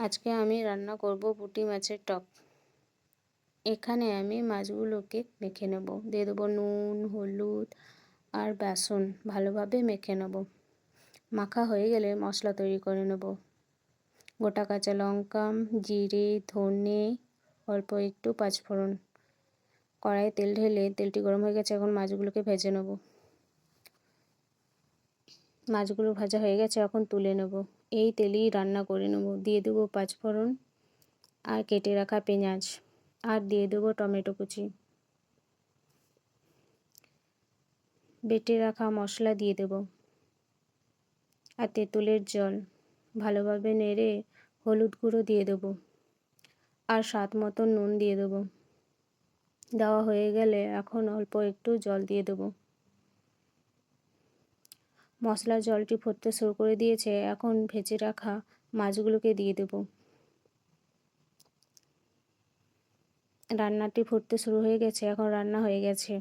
আজকে আমি রান্না করব পুঁটি মাছের টক। এখানে আমি মাছগুলোকে মেখে নেব, দিয়ে দেবো নুন, হলুদ আর বেসন, ভালোভাবে মেখে নেব। মাখা হয়ে গেলে মশলা তৈরি করে নেব। গোটা কাঁচা লঙ্কা, জিরে, ধনে, অল্প একটু পাঁচফোড়ন। কড়াইয়ে তেল ঢেলে তেলটি গরম হয়ে গেছে, এখন মাছগুলোকে ভেজে নেব। মাছগুলো ভাজা হয়ে গেছে, এখন তুলে নেব। এই তেলেই রান্না করে নেব। দিয়ে দেবো পাঁচফোড়ন আর কেটে রাখা পেঁয়াজ, আর দিয়ে দেবো টমেটো কুচি। বেটে রাখা মশলা দিয়ে দেব আর তেঁতুলের জল। ভালোভাবে নেড়ে হলুদ গুঁড়ো দিয়ে দেবো আর স্বাদ মতো নুন দিয়ে দেবো। দেওয়া হয়ে গেলে এখন অল্প একটু জল দিয়ে দেবো। মশলার জলটি ফুটতে শুরু করে দিয়েছে, এখন ভেজে রাখা মাছগুলোকে দিয়ে দেব। রান্নাটি ফুটতে শুরু হয়ে গেছে, এখন রান্না হয়ে গেছে।